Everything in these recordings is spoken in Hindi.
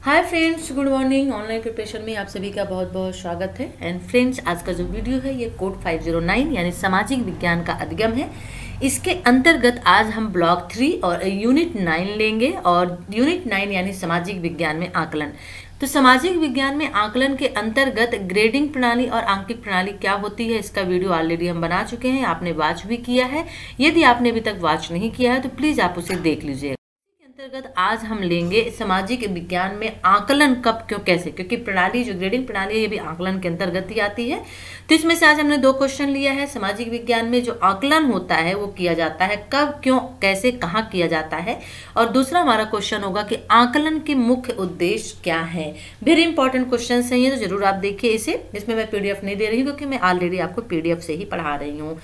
Hi friends, good morning. Online preparation में आप सभी का बहुत बहुत स्वागत है। एंड फ्रेंड्स, आज का जो वीडियो है ये कोड 509 यानी सामाजिक विज्ञान का अधिगम है। इसके अंतर्गत आज हम ब्लॉक 3 और यूनिट 9 लेंगे। और यूनिट 9 यानी सामाजिक विज्ञान में आकलन। तो सामाजिक विज्ञान में आकलन के अंतर्गत ग्रेडिंग प्रणाली और आंकिक प्रणाली क्या होती है, इसका वीडियो ऑलरेडी हम बना चुके हैं। आपने वॉच भी किया है। यदि आपने अभी तक वॉच नहीं किया है तो प्लीज़ आप उसे देख लीजिए। अंतर्गत आज हम लेंगे सामाजिक विज्ञान में आकलन कब, क्यों, कैसे। क्योंकि प्रणाली जो ग्रेडिंग प्रणाली है ये भी आकलन के अंतर्गत ही आती है। तो इसमें से आज हमने 2 क्वेश्चन लिया है। सामाजिक विज्ञान में जो आकलन होता है वो किया जाता है कब, क्यों, कैसे, कहाँ किया जाता है। और दूसरा हमारा क्वेश्चन होगा कि आकलन के मुख्य उद्देश्य क्या है। वेरी इंपॉर्टेंट क्वेश्चन है ये, तो जरूर आप देखिए इसे। इसमें मैं PDF नहीं दे रही हूँ क्योंकि मैं ऑलरेडी आपको PDF से ही पढ़ा रही हूँ।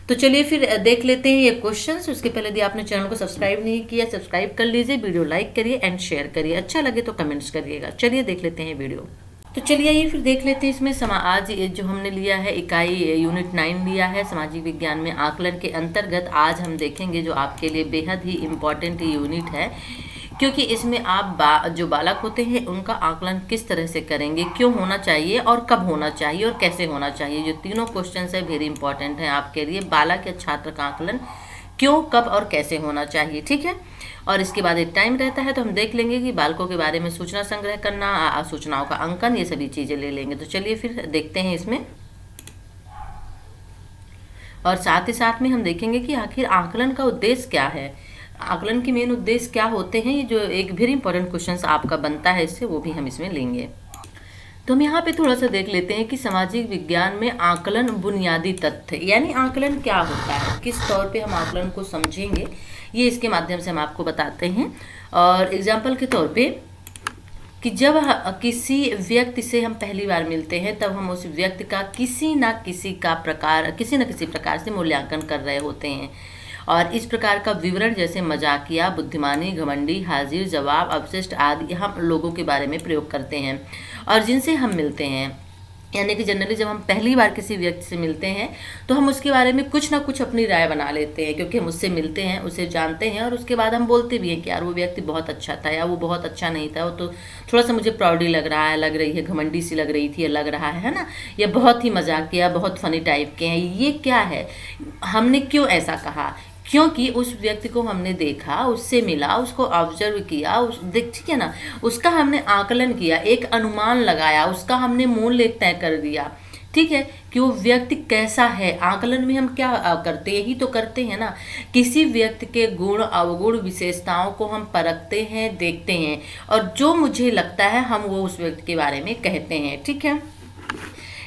तो चलिए फिर देख लेते हैं ये क्वेश्चंस। उसके पहले यदि आपने चैनल को सब्सक्राइब नहीं किया, सब्सक्राइब कर लीजिए, वीडियो लाइक करिए एंड शेयर करिए। अच्छा लगे तो कमेंट्स करिएगा। चलिए देख लेते हैं वीडियो। तो चलिए ये फिर देख लेते हैं इसमें आज ये जो हमने लिया है इकाई यूनिट 9 लिया है सामाजिक विज्ञान में आकलन के अंतर्गत। आज हम देखेंगे जो आपके लिए बेहद ही इम्पॉर्टेंट यूनिट है, क्योंकि इसमें आप जो बालक होते हैं उनका आकलन किस तरह से करेंगे, क्यों होना चाहिए और कब होना चाहिए और कैसे होना चाहिए। जो तीनों क्वेश्चन है वेरी इंपॉर्टेंट हैं आपके लिए। बालक या छात्र का आकलन क्यों, कब और कैसे होना चाहिए, ठीक है। और इसके बाद एक टाइम रहता है तो हम देख लेंगे कि बालकों के बारे में सूचना संग्रह करना, सूचनाओं का अंकन, ये सभी चीज़ें ले लेंगे। तो चलिए फिर देखते हैं इसमें। और साथ ही साथ में हम देखेंगे कि आखिर आकलन का उद्देश्य क्या है, आकलन के मेन उद्देश्य क्या होते हैं। ये जो एक वेरी इंपॉर्टेंट क्वेश्चन आपका बनता है इससे, वो भी हम इसमें लेंगे। तो हम यहाँ पे थोड़ा सा देख लेते हैं कि सामाजिक विज्ञान में आकलन बुनियादी तथ्य यानी आकलन क्या होता है, किस तौर पे हम आकलन को समझेंगे, ये इसके माध्यम से हम आपको बताते हैं। और एग्जाम्पल के तौर पे कि जब किसी व्यक्ति से हम पहली बार मिलते हैं तब हम उस व्यक्ति का किसी न किसी प्रकार से मूल्यांकन कर रहे होते हैं। और इस प्रकार का विवरण जैसे मजाकिया, बुद्धिमानी, घमंडी, हाजिर, जवाब, अवशिष्ट आदि हम लोगों के बारे में प्रयोग करते हैं और जिनसे हम मिलते हैं। यानी कि जनरली जब हम पहली बार किसी व्यक्ति से मिलते हैं तो हम उसके बारे में कुछ ना कुछ अपनी राय बना लेते हैं, क्योंकि हम उससे मिलते हैं, उसे जानते हैं और उसके बाद हम बोलते भी हैं कि यार वो व्यक्ति बहुत अच्छा था या वो बहुत अच्छा नहीं था, वो तो थोड़ा सा मुझे प्राउडी लग रहा है, लग रही है, घमंडी सी लग रही थी या लग रहा है ना, या बहुत ही मजाकिया, बहुत फनी टाइप के हैं। ये क्या है, हमने क्यों ऐसा कहा, क्योंकि उस व्यक्ति को हमने देखा, उससे मिला, उसको ऑब्जर्व किया, ठीक है ना, उसका हमने आकलन किया, एक अनुमान लगाया, उसका हमने मूल्य तय कर दिया, ठीक है, कि वो व्यक्ति कैसा है। आकलन में हम क्या करते हैं, यही तो करते हैं ना, किसी व्यक्ति के गुण अवगुण विशेषताओं को हम परखते हैं, देखते हैं और जो मुझे लगता है हम वो उस व्यक्ति के बारे में कहते हैं, ठीक है।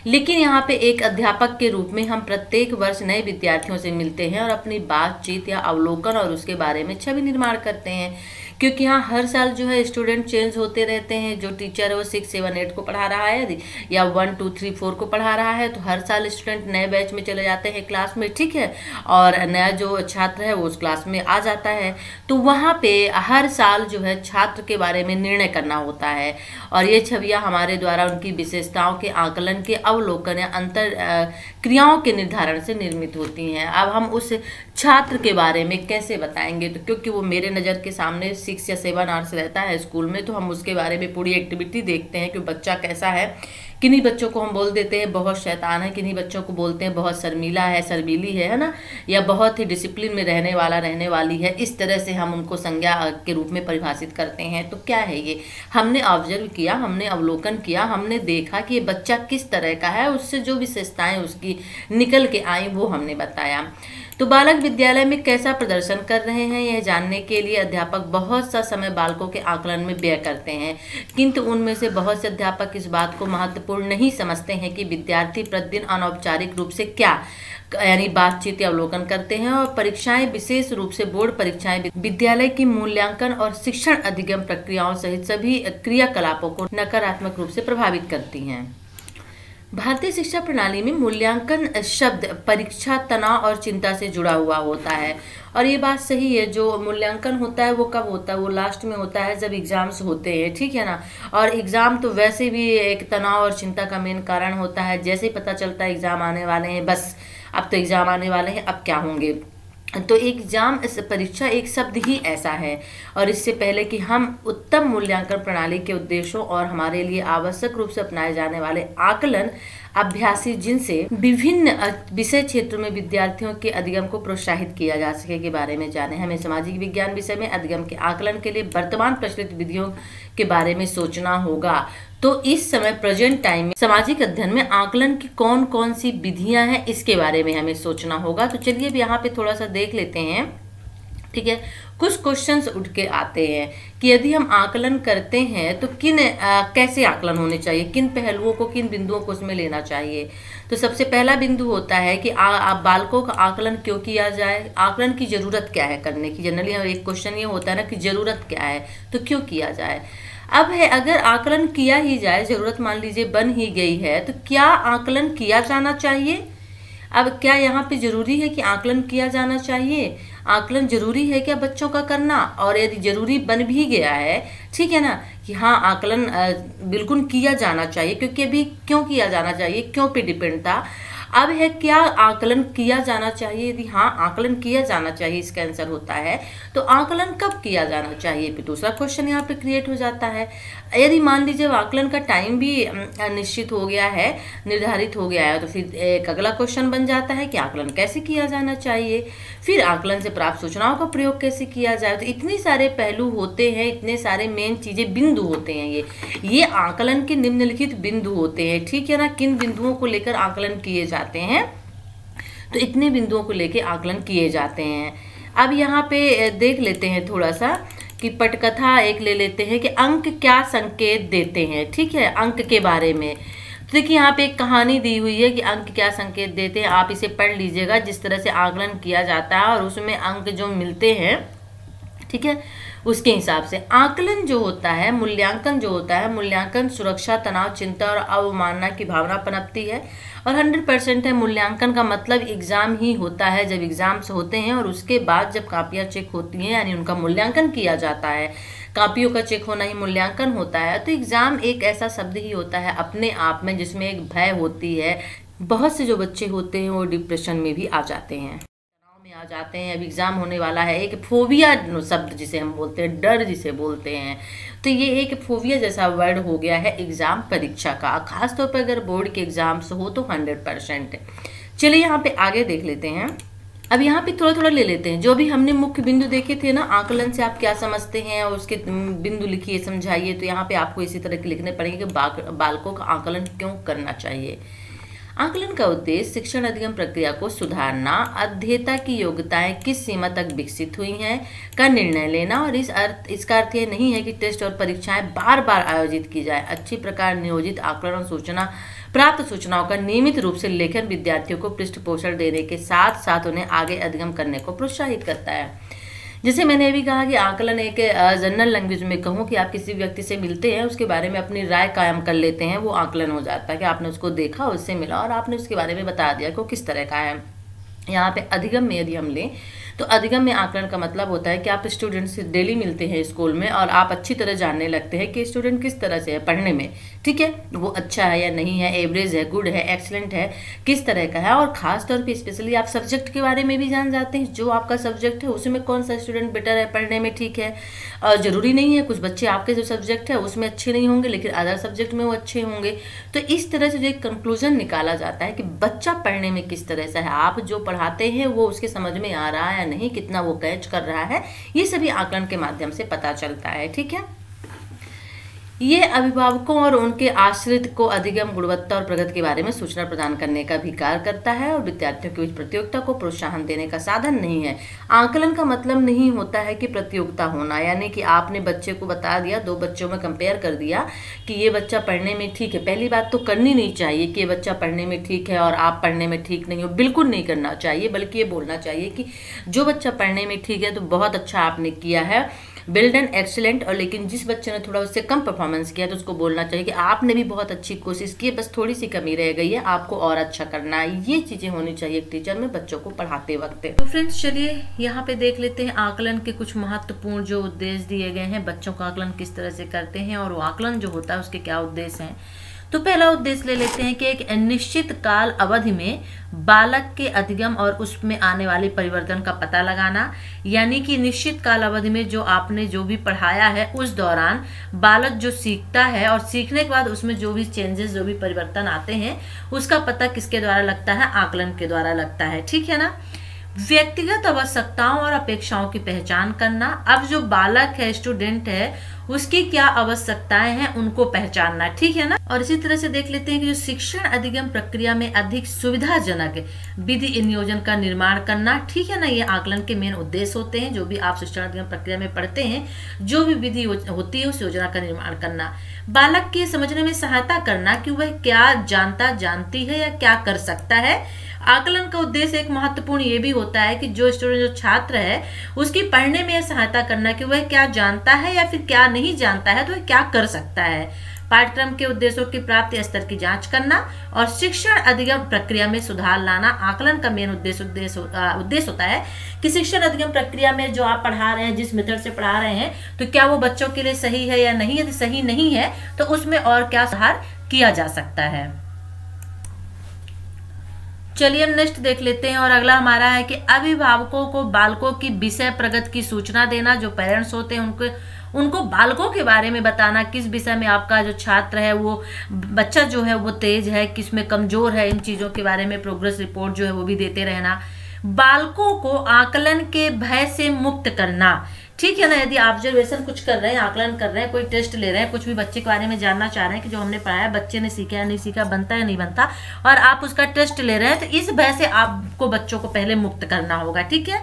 लेकिन यहाँ पे एक अध्यापक के रूप में हम प्रत्येक वर्ष नए विद्यार्थियों से मिलते हैं और अपनी बातचीत या अवलोकन और उसके बारे में छवि निर्माण करते हैं, क्योंकि यहाँ हर साल जो है स्टूडेंट चेंज होते रहते हैं। जो टीचर है वो 6, 7, 8 को पढ़ा रहा है या 1, 2, 3, 4 को पढ़ा रहा है, तो हर साल स्टूडेंट नए बैच में चले जाते हैं क्लास में, ठीक है। और नया जो छात्र है वो उस क्लास में आ जाता है। तो वहाँ पे हर साल जो है छात्र के बारे में निर्णय करना होता है और ये छवियाँ हमारे द्वारा उनकी विशेषताओं के आकलन के अवलोकन या अंतर क्रियाओं के निर्धारण से निर्मित होती हैं। अब हम उस छात्र के बारे में कैसे बताएंगे, तो क्योंकि वो मेरे नज़र के सामने 6 या 7 आवर्स रहता है स्कूल में, तो हम उसके बारे में पूरी एक्टिविटी देखते हैं कि बच्चा कैसा है। किन्हीं बच्चों को हम बोल देते हैं बहुत शैतान है, किन्हीं बच्चों को बोलते हैं बहुत शर्मीला है, शर्मीली है ना, या बहुत ही डिसिप्लिन में रहने वाला, रहने वाली है। इस तरह से हम उनको संज्ञा के रूप में परिभाषित करते हैं। तो क्या है ये, हमने ऑब्जर्व किया, हमने अवलोकन किया, हमने देखा कि ये बच्चा किस तरह का है, उससे जो विशेषताएं उसकी निकल के आई वो हमने बताया। तो बालक विद्यालय में कैसा प्रदर्शन कर रहे हैं यह जानने के लिए अध्यापक बहुत सा समय बालकों के आकलन में व्यय करते हैं, किंतु उनमें से बहुत से अध्यापक इस बात को महत्वपूर्ण नहीं समझते हैं कि विद्यार्थी प्रतिदिन अनौपचारिक रूप से क्या यानी बातचीत या अवलोकन करते हैं। और परीक्षाएं, विशेष रूप से बोर्ड परीक्षाएं, विद्यालय की मूल्यांकन और शिक्षण अधिगम प्रक्रियाओं सहित सभी क्रियाकलापों को नकारात्मक रूप से प्रभावित करती हैं। भारतीय शिक्षा प्रणाली में मूल्यांकन शब्द परीक्षा, तनाव और चिंता से जुड़ा हुआ होता है। और ये बात सही है, जो मूल्यांकन होता है वो कब होता है, वो लास्ट में होता है जब एग्जाम्स होते हैं, ठीक है ना। और एग्ज़ाम तो वैसे भी एक तनाव और चिंता का मेन कारण होता है। जैसे ही पता चलता है एग्ज़ाम आने वाले हैं, बस अब तो एग्ज़ाम आने वाले हैं, अब क्या होंगे, तो एग्जाम परीक्षा एक शब्द ही ऐसा है। और इससे पहले कि हम उत्तम मूल्यांकन प्रणाली के उद्देश्यों और हमारे लिए आवश्यक रूप से अपनाए जाने वाले आकलन अभ्यासी जिनसे विभिन्न विषय क्षेत्रों में विद्यार्थियों के अधिगम को प्रोत्साहित किया जा सके के बारे में जाने, हमें सामाजिक विज्ञान विषय में अधिगम के आकलन के लिए वर्तमान प्रचलित विधियों के बारे में सोचना होगा। तो इस समय प्रेजेंट टाइम में सामाजिक अध्ययन में आकलन की कौन कौन सी विधियां हैं इसके बारे में हमें सोचना होगा। तो चलिए अब यहाँ पे थोड़ा सा देख लेते हैं। ठीक है, कुछ क्वेश्चंस उठ के आते हैं कि यदि हम आकलन करते हैं तो कैसे आकलन होने चाहिए, किन पहलुओं को, किन बिंदुओं को उसमें लेना चाहिए। तो सबसे पहला बिंदु होता है कि बालकों का आकलन क्यों किया जाए, आकलन की जरूरत क्या है करने की। जनरली एक क्वेश्चन ये होता है ना कि जरूरत क्या है, तो क्यों किया जाए। अब है, अगर आकलन किया ही जाए, जरूरत मान लीजिए बन ही गई है, तो क्या आकलन किया जाना चाहिए। अब क्या यहाँ पे जरूरी है कि आकलन किया जाना चाहिए, आकलन जरूरी है क्या बच्चों का करना। और यदि जरूरी बन भी गया है, ठीक है ना, कि हाँ आकलन बिल्कुल किया जाना चाहिए, क्योंकि अभी क्यों किया जाना चाहिए, क्यों पे डिपेंड था। अब है, क्या आकलन किया जाना चाहिए। यदि हाँ आकलन किया जाना चाहिए इसका आंसर होता है, तो आकलन कब किया जाना चाहिए, फिर दूसरा क्वेश्चन यहाँ पे क्रिएट हो जाता है। यदि मान लीजिए आकलन का टाइम भी निश्चित हो गया है, निर्धारित हो गया है, तो फिर एक अगला क्वेश्चन बन जाता है कि आकलन कैसे किया जाना चाहिए, फिर आकलन से प्राप्त सूचनाओं का प्रयोग कैसे किया जाए। तो इतने सारे पहलू होते हैं, इतने सारे मेन चीजें, बिंदु होते हैं, ये आकलन के निम्नलिखित बिंदु होते हैं। ठीक है ना, किन बिंदुओं को लेकर आकलन किए जाते हैं, तो इतने बिंदुओं को लेकर आकलन किए जाते हैं। अब यहाँ पे देख लेते हैं थोड़ा सा कि पटकथा एक ले लेते हैं कि अंक क्या संकेत देते हैं। ठीक है, अंक के बारे में देखिए यहाँ पे एक कहानी दी हुई है कि अंक क्या संकेत देते हैं। आप इसे पढ़ लीजिएगा, जिस तरह से आकलन किया जाता है और उसमें अंक जो मिलते हैं, ठीक है, उसके हिसाब से आकलन जो होता है, मूल्यांकन जो होता है, मूल्यांकन सुरक्षा, तनाव, चिंता और अवमानना की भावना पनपती है। और 100% है, मूल्यांकन का मतलब एग्जाम ही होता है। जब एग्जाम्स होते हैं और उसके बाद जब कापियाँ चेक होती हैं, यानी उनका मूल्यांकन किया जाता है, कापियों का चेक होना ही मूल्यांकन होता है। तो एग्जाम एक ऐसा शब्द ही होता है अपने आप में जिसमें एक भय होती है। बहुत से जो बच्चे होते हैं वो डिप्रेशन में भी आ जाते हैं, तनाव में आ जाते हैं। अब एग्जाम होने वाला है, एक फोबिया शब्द जिसे हम बोलते हैं, डर जिसे बोलते हैं, तो ये एक फोबिया जैसा वर्ड हो गया है एग्जाम परीक्षा का। खासतौर पर अगर बोर्ड के एग्जाम्स हो तो 100%। चलिए यहाँ पे आगे देख लेते हैं। अब यहाँ पे थोड़ा थोड़ा ले लेते हैं, जो भी हमने मुख्य बिंदु देखे थे ना, आकलन से आप क्या समझते हैं और उसके बिंदु लिखिए, समझाइए। तो यहाँ पे आपको इसी तरह के लिखने पड़ेंगे कि बालकों का आकलन क्यों करना चाहिए। आकलन का उद्देश्य शिक्षण अधिगम प्रक्रिया को सुधारना, अध्येता की योग्यताएं किस सीमा तक विकसित हुई हैं का निर्णय लेना। और इसका अर्थ ये नहीं है कि टेस्ट और परीक्षाएं बार बार आयोजित की जाए। अच्छी प्रकार नियोजित आकलन और सूचना प्राप्त सूचनाओं का नियमित रूप से लेखन विद्यार्थियों को पृष्ठपोषण देने के साथ साथ उन्हें आगे अधिगम करने को प्रोत्साहित करता है। जैसे मैंने अभी कहा कि आकलन एक जनरल लैंग्वेज में कहूँ कि आप किसी व्यक्ति से मिलते हैं, उसके बारे में अपनी राय कायम कर लेते हैं, वो आकलन हो जाता है कि आपने उसको देखा, उससे मिला और आपने उसके बारे में बता दिया कि वो किस तरह का है। यहाँ पे अधिगम में यदि हम लें तो अधिगम में आकलन का मतलब होता है कि आप स्टूडेंट से डेली मिलते हैं स्कूल में और आप अच्छी तरह जानने लगते हैं कि स्टूडेंट किस तरह से है पढ़ने में। ठीक है, वो अच्छा है या नहीं है, एवरेज है, गुड है, एक्सीलेंट है, किस तरह का है। और खास तौर पे स्पेशली आप सब्जेक्ट के बारे में भी जान जाते हैं, जो आपका सब्जेक्ट है उसमें कौन सा स्टूडेंट बेटर है पढ़ने में। ठीक है, और ज़रूरी नहीं है, कुछ बच्चे आपके जो सब्जेक्ट है उसमें अच्छे नहीं होंगे लेकिन अदर सब्जेक्ट में वो अच्छे होंगे। तो इस तरह से जो एक कंक्लूजन निकाला जाता है कि बच्चा पढ़ने में किस तरह से है, आप जो पढ़ाते हैं वो उसके समझ में आ रहा है या नहीं, कितना वो कैच कर रहा है, ये सभी आकलन के माध्यम से पता चलता है। ठीक है, ये अभिभावकों और उनके आश्रित को अधिगम, गुणवत्ता और प्रगति के बारे में सूचना प्रदान करने का भी कार्य करता है और विद्यार्थियों के बीच प्रतियोगिता को प्रोत्साहन देने का साधन नहीं है। आकलन का मतलब नहीं होता है कि प्रतियोगिता होना, यानी कि आपने बच्चे को बता दिया, दो बच्चों में कंपेयर कर दिया कि ये बच्चा पढ़ने में ठीक है। पहली बात तो करनी नहीं चाहिए कि ये बच्चा पढ़ने में ठीक है और आप पढ़ने में ठीक नहीं हो, बिल्कुल नहीं करना चाहिए। बल्कि ये बोलना चाहिए कि जो बच्चा पढ़ने में ठीक है तो बहुत अच्छा आपने किया है, बिल्ड एंड एक्सीलेंट। और लेकिन जिस बच्चे ने थोड़ा उससे कम परफॉर्मेंस किया तो उसको बोलना चाहिए कि आपने भी बहुत अच्छी कोशिश की है, बस थोड़ी सी कमी रह गई है, आपको और अच्छा करना है। ये चीजें होनी चाहिए एक टीचर में बच्चों को पढ़ाते वक्त। तो फ्रेंड्स चलिए यहाँ पे देख लेते हैं आकलन के कुछ महत्वपूर्ण जो उद्देश्य दिए गए हैं, बच्चों का आकलन किस तरह से करते हैं और वो आकलन जो होता है उसके क्या उद्देश्य हैं। तो पहला उद्देश्य ले लेते हैं कि एक निश्चित काल अवधि में बालक के अधिगम और उसमें आने वाले परिवर्तन का पता लगाना, यानी कि निश्चित काल अवधि में जो आपने जो भी पढ़ाया है उस दौरान बालक जो सीखता है और सीखने के बाद उसमें जो भी चेंजेस, जो भी परिवर्तन आते हैं उसका पता किसके द्वारा लगता है? आकलन के द्वारा लगता है, ठीक है ना। व्यक्तिगत आवश्यकताओं और अपेक्षाओं की पहचान करना, अब जो बालक है, स्टूडेंट है, उसकी क्या आवश्यकताएं हैं उनको पहचानना, ठीक है ना। और इसी तरह से देख लेते हैं कि जो शिक्षण अधिगम प्रक्रिया में अधिक सुविधाजनक विधि नियोजन का निर्माण करना, ठीक है ना। ये आकलन के मेन उद्देश्य होते हैं, जो भी आप शिक्षण अधिगम प्रक्रिया में पढ़ते हैं, जो भी विधि होती है उस योजना का निर्माण करना। बालक के समझने में सहायता करना कि वह क्या जानता, जानती है या क्या कर सकता है। आकलन का उद्देश्य एक महत्वपूर्ण ये भी होता है कि जो स्टूडेंट, जो छात्र है, उसकी पढ़ने में सहायता करना कि वह क्या जानता है या फिर क्या नहीं जानता है, तो वह क्या कर सकता है। पाठ्यक्रम के उद्देश्यों की प्राप्ति स्तर की जांच करना और शिक्षण अधिगम प्रक्रिया में सुधार लाना। आकलन का मेन उद्देश्य होता है कि शिक्षण अधिगम प्रक्रिया में जो आप पढ़ा रहे हैं, जिस मेथड से पढ़ा रहे हैं, तो क्या वो बच्चों के लिए सही है या नहीं। यदि सही नहीं है तो उसमें और क्या सुधार किया जा सकता है। चलिए हम नेक्स्ट देख लेते हैं। और अगला हमारा है कि अभिभावकों को बालकों की विषय प्रगति की सूचना देना। जो पेरेंट्स होते हैं उनको बालकों के बारे में बताना, किस विषय में आपका जो छात्र है, वो बच्चा जो है वो तेज है, किस में कमजोर है, इन चीजों के बारे में प्रोग्रेस रिपोर्ट जो है वो भी देते रहना। बालकों को आकलन के भय से मुक्त करना, ठीक है ना। यदि ऑब्जर्वेशन कुछ कर रहे हैं, आकलन कर रहे हैं, कोई टेस्ट ले रहे हैं, कुछ भी बच्चे के बारे में जानना चाह रहे हैं कि जो हमने पढ़ाया बच्चे ने सीखा या नहीं सीखा, बनता या नहीं बनता, और आप उसका टेस्ट ले रहे हैं, तो इस भय से आपको बच्चों को पहले मुक्त करना होगा, ठीक है।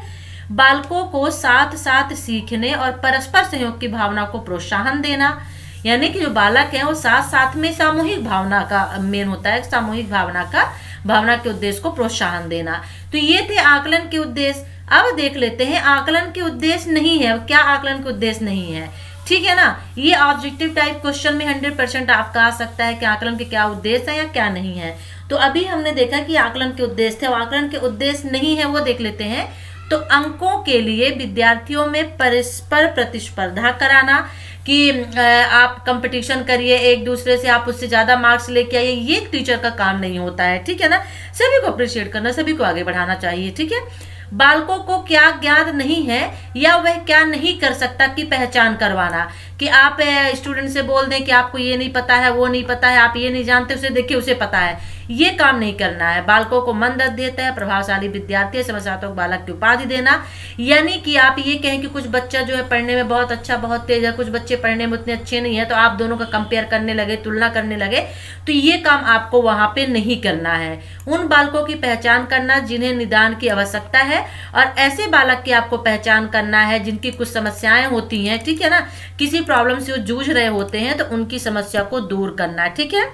बालकों को साथ साथ सीखने और परस्पर सहयोग की भावना को प्रोत्साहन देना, यानी कि जो बालक है वो साथ साथ में सामूहिक भावना का मेन होता है, सामूहिक भावना के उद्देश्य को प्रोत्साहन देना। तो ये थे आकलन के उद्देश्य। अब देख लेते हैं आकलन के उद्देश्य नहीं है, क्या आकलन के उद्देश्य नहीं है, ठीक है ना। ये ऑब्जेक्टिव टाइप क्वेश्चन में 100% आपका आ सकता है कि आकलन के क्या उद्देश्य है या क्या नहीं है। तो अभी हमने देखा कि आकलन के उद्देश्य थे, आकलन के उद्देश्य नहीं है, वो देख लेते हैं। तो अंकों के लिए विद्यार्थियों में परस्पर प्रतिस्पर्धा कराना कि आप कंपटीशन करिए एक दूसरे से, आप उससे ज्यादा मार्क्स लेके आइए, ये एक टीचर का काम नहीं होता है, ठीक है ना। सभी को अप्रिशिएट करना, सभी को आगे बढ़ाना चाहिए, ठीक है। बालकों को क्या ज्ञात नहीं है या वह क्या नहीं कर सकता की पहचान करवाना, कि आप स्टूडेंट से बोल दें कि आपको ये नहीं पता है, वो नहीं पता है, आप ये नहीं जानते, उसे देखिए उसे पता है, ये काम नहीं करना है। बालकों को मन दर्द देता है, प्रभावशाली विद्यार्थी, समझदार बालक की उपाधि देना, यानी कि आप ये कहें कि कुछ बच्चा जो है पढ़ने में बहुत अच्छा, बहुत तेज है, कुछ बच्चे पढ़ने में उतने अच्छे नहीं है, तो आप दोनों का कंपेयर करने लगे, तुलना करने लगे, तो ये काम आपको वहां पे नहीं करना है। उन बालकों की पहचान करना जिन्हें निदान की आवश्यकता है, और ऐसे बालक की आपको पहचान करना है जिनकी कुछ समस्याएं होती हैं, ठीक है ना, किसी प्रॉब्लम से वो जूझ रहे होते हैं, तो उनकी समस्या को दूर करना, ठीक है।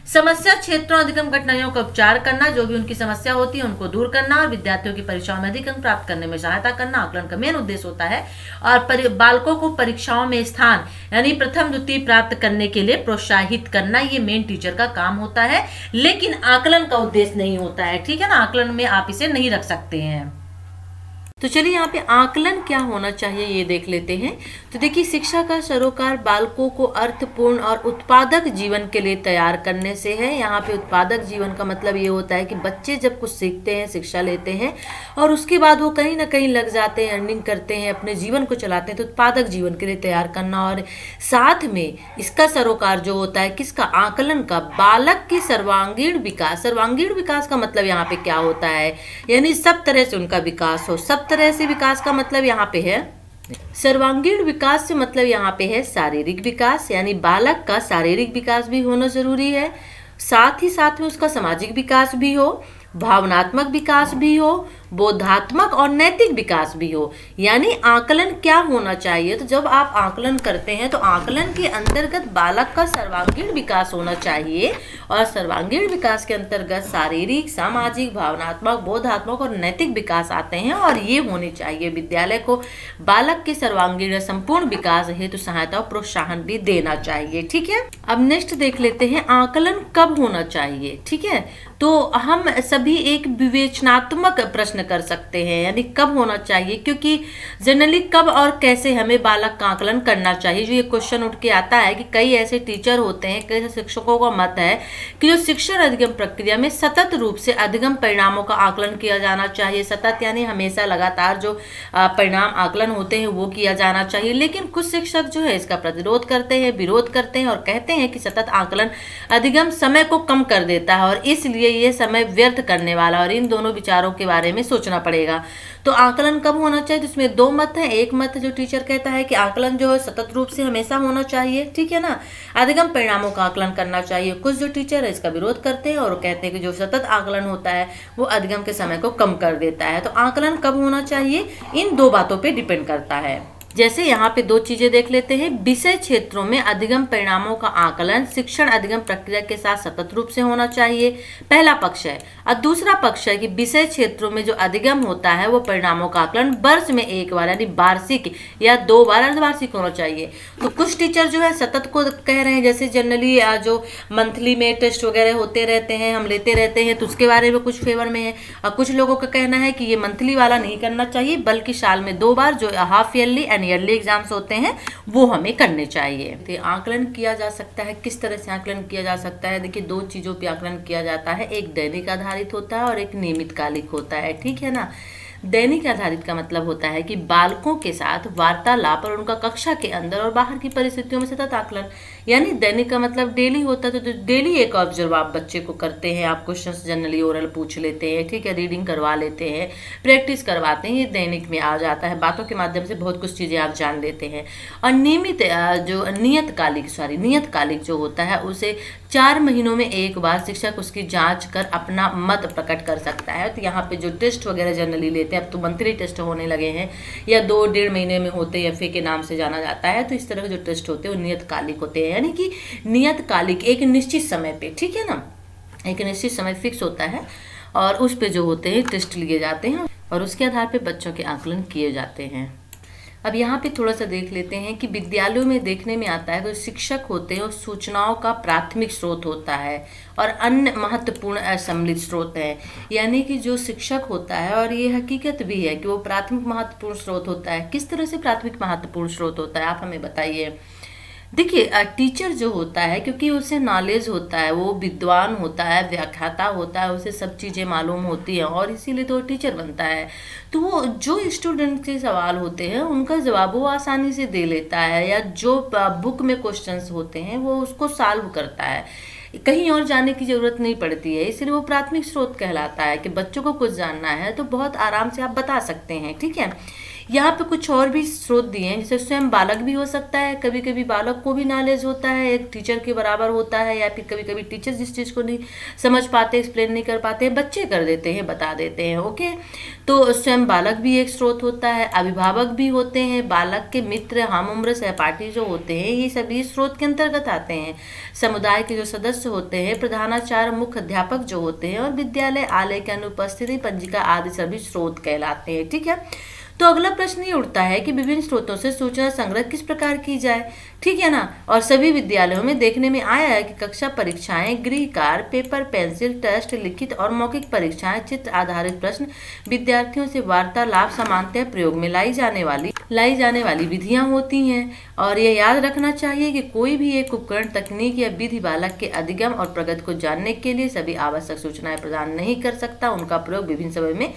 समस्या क्षेत्रों अधिगम कठिनाइयों का उपचार करना, जो भी उनकी समस्या होती है उनको दूर करना, और विद्यार्थियों की परीक्षाओं में अधिक अंक प्राप्त करने में सहायता करना आकलन का मेन उद्देश्य होता है। और बालकों को परीक्षाओं में स्थान यानी प्रथम द्वितीय प्राप्त करने के लिए प्रोत्साहित करना, ये मेन टीचर का काम होता है, लेकिन आकलन का उद्देश्य नहीं होता है, ठीक है ना। आकलन में आप इसे नहीं रख सकते हैं। तो चलिए यहाँ पे आकलन क्या होना चाहिए ये देख लेते हैं। तो देखिए, शिक्षा का सरोकार बालकों को अर्थपूर्ण और उत्पादक जीवन के लिए तैयार करने से है। यहाँ पे उत्पादक जीवन का मतलब ये होता है कि बच्चे जब कुछ सीखते हैं, शिक्षा लेते हैं, और उसके बाद वो कहीं ना कहीं लग जाते हैं, अर्निंग करते हैं, अपने जीवन को चलाते हैं, तो उत्पादक जीवन के लिए तैयार करना। और साथ में इसका सरोकार जो होता है किसका? आकलन का। बालक के सर्वांगीण विकास, सर्वांगीण विकास का मतलब यहाँ पे क्या होता है, यानी सब तरह से उनका विकास हो। सब तरह से विकास का मतलब यहाँ पे है, सर्वांगीण विकास से मतलब यहाँ पे है शारीरिक विकास, यानी बालक का शारीरिक विकास भी होना जरूरी है, साथ ही साथ में उसका सामाजिक विकास भी हो, भावनात्मक विकास भी हो, बोधात्मक और नैतिक विकास भी हो। यानी आकलन क्या होना चाहिए? तो जब आप आकलन करते हैं तो आकलन के अंतर्गत बालक का सर्वांगीण विकास होना चाहिए, और सर्वांगीण विकास के अंतर्गत शारीरिक, सामाजिक, भावनात्मक, बोधात्मक और नैतिक विकास आते हैं, और ये होने चाहिए। विद्यालय को बालक के सर्वांगीण संपूर्ण विकास हेतु सहायता और प्रोत्साहन भी देना चाहिए, ठीक है। अब नेक्स्ट देख लेते हैं आकलन कब होना चाहिए, ठीक है। तो हम सभी एक विवेचनात्मक प्रश्न प्रश्न कर सकते हैं, यानी कब होना चाहिए, क्योंकि जनरली कब और कैसे हमें बालक का आकलन करना चाहिए, जो ये क्वेश्चन उठ के आता है कि कई ऐसे टीचर होते हैं, कई ऐसे शिक्षकों का मत है कि जो शिक्षण अधिगम प्रक्रिया में सतत रूप से अधिगम परिणामों का आकलन किया जाना चाहिए। सतत यानी हमेशा लगातार जो परिणाम आकलन होते हैं वो किया जाना चाहिए। लेकिन कुछ शिक्षक जो है इसका प्रतिरोध करते हैं, विरोध करते हैं और कहते हैं कि सतत आकलन अधिगम समय को कम कर देता है और इसलिए ये समय व्यर्थ करने वाला, और इन दोनों विचारों के बारे में सोचना पड़ेगा। तो आकलन कब होना चाहिए, तो इसमें दो मत हैं। एक मत है जो टीचर कहता है कि आकलन जो है सतत रूप से हमेशा होना चाहिए, ठीक है ना, अधिगम परिणामों का आकलन करना चाहिए। कुछ जो टीचर है इसका विरोध करते हैं और कहते हैं कि जो सतत आकलन होता है वो अधिगम के समय को कम कर देता है। तो आकलन कब होना चाहिए, इन दो बातों पर डिपेंड करता है। जैसे यहाँ पे दो चीजें देख लेते हैं। विषय क्षेत्रों में अधिगम परिणामों का आकलन शिक्षण अधिगम प्रक्रिया के साथ सतत रूप से होना चाहिए, पहला पक्ष है। और दूसरा पक्ष है कि विषय क्षेत्रों में जो अधिगम होता है वो परिणामों का आकलन वर्ष में एक बार यानी वार्षिक या 2 बार अर्धवार्षिक होना चाहिए। तो कुछ टीचर जो है सतत को कह रहे हैं, जैसे जनरली जो मंथली में टेस्ट वगैरह होते रहते हैं, हम लेते रहते हैं, तो उसके बारे में कुछ फेवर में है। और कुछ लोगों का कहना है कि ये मंथली वाला नहीं करना चाहिए, बल्कि साल में 2 बार जो हाफ ईयरली ईयरली एग्जाम्स होते हैं वो हमें करने चाहिए। तो आकलन किया जा सकता है, किस तरह से आकलन किया जा सकता है, देखिए 2 चीजों पे आकलन किया जाता है, एक दैनिक आधारित होता है और एक नियमित कालिक होता है, ठीक है ना। दैनिक आधारित का मतलब होता है कि बालकों के साथ वार्तालाप और उनका कक्षा के अंदर और बाहर की परिस्थितियों में सतत आकलन, यानी दैनिक का मतलब डेली होता है। तो डेली एक ऑब्जर्व आप बच्चे को करते हैं, आप क्वेश्चंस जनरली ओरल पूछ लेते हैं, ठीक है, रीडिंग करवा लेते हैं, प्रैक्टिस करवाते हैं, ये दैनिक में आ जाता है। बातों के माध्यम से बहुत कुछ चीज़ें आप जान लेते हैं। और नियमित जो नियतकालिक जो होता है उसे 4 महीनों में एक बार शिक्षक उसकी जांच कर अपना मत प्रकट कर सकता है। तो यहाँ पे जो टेस्ट वगैरह जनरली लेते हैं, अब तो मंथली टेस्ट होने लगे हैं या 2-1.5 महीने में होते हैं, एफए के नाम से जाना जाता है। तो इस तरह के जो टेस्ट होते हैं वो नियतकालिक होते हैं, यानी कि नियतकालिक एक निश्चित समय पे, ठीक है ना, एक निश्चित समय फिक्स होता है और उस पे जो होते हैं टेस्ट लिए जाते हैं और उसके आधार पे बच्चों के आकलन किए जाते हैं। अब यहाँ पे थोड़ा सा देख लेते हैं कि विद्यालयों में देखने में आता है कि शिक्षक होते हैं और सूचनाओं का प्राथमिक स्रोत होता है और अन्य महत्वपूर्ण असम्मिलित स्रोत है। यानी कि जो शिक्षक होता है, और ये हकीकत भी है कि वो प्राथमिक महत्वपूर्ण स्रोत होता है। किस तरह से प्राथमिक महत्वपूर्ण स्रोत होता है, आप हमें बताइए। देखिए टीचर जो होता है, क्योंकि उसे नॉलेज होता है, वो विद्वान होता है, व्याख्याता होता है, उसे सब चीज़ें मालूम होती हैं और इसीलिए तो टीचर बनता है। तो वो जो स्टूडेंट के सवाल होते हैं उनका जवाब वो आसानी से दे लेता है, या जो बुक में क्वेश्चंस होते हैं वो उसको सॉल्व करता है, कहीं और जाने की जरूरत नहीं पड़ती है। इसलिए वो प्राथमिक स्रोत कहलाता है कि बच्चों को कुछ जानना है तो बहुत आराम से आप बता सकते हैं, ठीक है। यहाँ पे कुछ और भी स्रोत दिए हैं, जैसे स्वयं बालक भी हो सकता है, कभी कभी बालक को भी नॉलेज होता है, एक टीचर के बराबर होता है, या फिर कभी कभी टीचर जिस चीज़ को नहीं समझ पाते, एक्सप्लेन नहीं कर पाते, बच्चे कर देते हैं, बता देते हैं, ओके। तो स्वयं बालक भी एक स्रोत होता है, अभिभावक भी होते हैं, बालक के मित्र, हम उम्र सहपाठी जो होते हैं, ये सभी स्रोत के अंतर्गत आते हैं। समुदाय के जो सदस्य होते हैं, प्रधानाचार्य, मुख्य अध्यापक जो होते हैं, और विद्यालय आलय के अनुपस्थिति पंजिका आदि सभी स्रोत कहलाते हैं, ठीक है। तो अगला प्रश्न ये उठता है कि विभिन्न स्रोतों से सूचना संग्रह किस प्रकार की जाए, ठीक है ना। और सभी विद्यालयों में देखने में आया है कि कक्षा परीक्षाएं, गृह कार्य, पेपर, पेंसिल, टेस्ट, लिखित और मौखिक परीक्षाएं, चित्र आधारित प्रश्न, विद्यार्थियों से वार्तालाप सामान्यतः प्रयोग में लाई जाने वाली विधियां होती हैं। और ये याद रखना चाहिए कि कोई भी एक उपकरण, तकनीक या विधि बालक के अधिगम और प्रगति को जानने के लिए सभी आवश्यक सूचनाएं प्रदान नहीं कर सकता। उनका प्रयोग विभिन्न समय में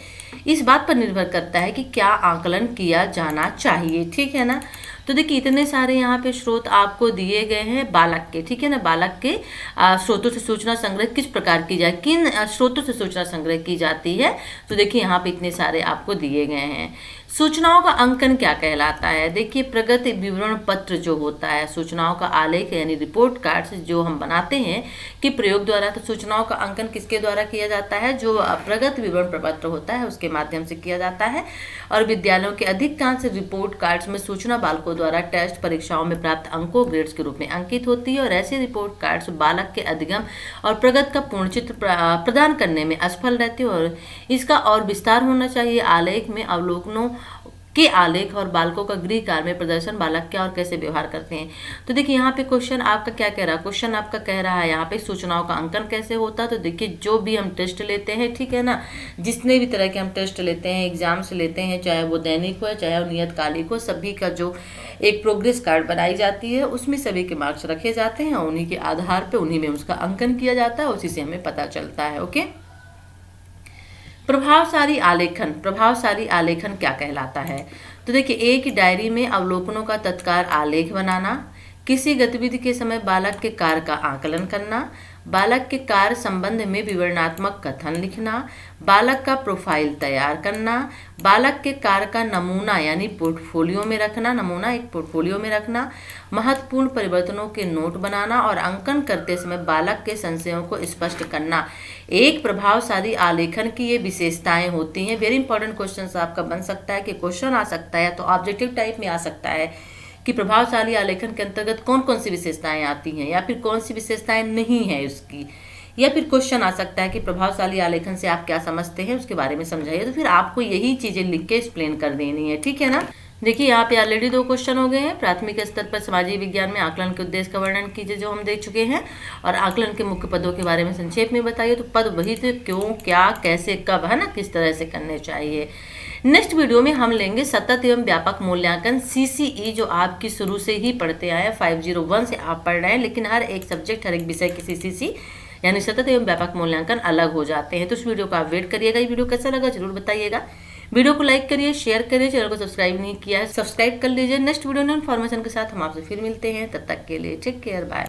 इस बात पर निर्भर करता है कि क्या आकलन किया जाना चाहिए, ठीक है ना। तो देखिए इतने सारे यहाँ पे स्रोत आपको दिए गए हैं बालक के, ठीक है ना। बालक के स्रोतों से सूचना संग्रह किस प्रकार की जाए, किन स्रोतों से सूचना संग्रह की जाती है, तो देखिए यहाँ पे इतने सारे आपको दिए गए हैं। सूचनाओं का अंकन क्या कहलाता है, देखिए प्रगति विवरण पत्र जो होता है, सूचनाओं का आलेख यानी रिपोर्ट कार्ड्स जो हम बनाते हैं कि प्रयोग द्वारा, तो सूचनाओं का अंकन किसके द्वारा किया जाता है, जो प्रगति विवरण प्रपत्र होता है उसके माध्यम से किया जाता है। और विद्यालयों के अधिकांश रिपोर्ट कार्ड्स में सूचना बालकों द्वारा टेस्ट परीक्षाओं में प्राप्त अंकों, ग्रेड्स के रूप में अंकित होती है। और ऐसे रिपोर्ट कार्ड्स बालक के अधिगम और प्रगति का पूर्ण चित्र प्रदान करने में असफल रहते हैं और इसका और विस्तार होना चाहिए। आलेख में अवलोकनों के आलेख और बालकों का गृह कार्य में प्रदर्शन, बालक क्या और कैसे व्यवहार करते हैं। तो देखिए यहाँ पे क्वेश्चन आपका क्या कह रहा है, क्वेश्चन आपका कह रहा है यहाँ पे सूचनाओं का अंकन कैसे होता है। तो देखिए जो भी हम टेस्ट लेते हैं, ठीक है ना, जितने भी तरह के हम टेस्ट लेते हैं, एग्जाम्स लेते हैं, चाहे वो दैनिक हो चाहे वो नियतकालिक हो, सभी का जो एक प्रोग्रेस कार्ड बनाई जाती है उसमें सभी के मार्क्स रखे जाते हैं और उन्हीं के आधार पे उन्हीं में उसका अंकन किया जाता है, उसी से हमें पता चलता है। ओके, प्रभावशाली आलेखन, प्रभावशाली आलेखन क्या कहलाता है। तो देखिए एक डायरी में अवलोकनों का तत्काल आलेख बनाना, किसी गतिविधि के समय बालक के कार्य का आकलन करना, बालक के कार्य संबंध में विवरणात्मक कथन लिखना, बालक का प्रोफाइल तैयार करना, बालक के कार्य का नमूना यानी पोर्टफोलियो में रखना, नमूना एक पोर्टफोलियो में रखना, महत्वपूर्ण परिवर्तनों के नोट बनाना और अंकन करते समय बालक के संशयों को स्पष्ट करना। एक प्रभावशाली आलेखन की ये विशेषताएं होती हैं। वेरी इंपॉर्टेंट क्वेश्चन आपका बन सकता है कि क्वेश्चन आ सकता है तो ऑब्जेक्टिव टाइप में आ सकता है कि प्रभावशाली आलेखन के अंतर्गत कौन कौन सी विशेषताएं आती हैं या फिर कौन सी विशेषताएं नहीं है उसकी, या फिर क्वेश्चन आ सकता है कि प्रभावशाली आलेखन से आप क्या समझते हैं उसके बारे में समझाइए। तो फिर आपको यही चीजें लिख के एक्सप्लेन कर देनी है, ठीक है ना। देखिए यहाँ पे ऑलरेडी 2 क्वेश्चन हो गए हैं। प्राथमिक स्तर पर सामाजिक विज्ञान में आकलन के उद्देश्य का वर्णन कीजिए, जो हम देख चुके हैं, और आकलन के मुख्य पदों के बारे में संक्षेप में बताइए। तो पद वही थे, क्यों, क्या, कैसे, कब, है ना, किस तरह से करने चाहिए। नेक्स्ट वीडियो में हम लेंगे सतत एवं व्यापक मूल्यांकन CCE, जो आपकी शुरू से ही पढ़ते आए 501 से आप पढ़ रहे हैं, लेकिन हर एक सब्जेक्ट हर एक विषय की CCC यानी सतत एवं व्यापक मूल्यांकन अलग हो जाते हैं। तो उस वीडियो को आप वेट करिएगा। ये वीडियो कैसा लगा जरूर बताइएगा। वीडियो को लाइक करिए, शेयर करिए, चैनल को सब्सक्राइब नहीं किया है सब्सक्राइब कर लीजिए। नेक्स्ट वीडियो में इन्फॉर्मेशन के साथ हम आपसे फिर मिलते हैं, तब तक के लिए टेक केयर, बाय।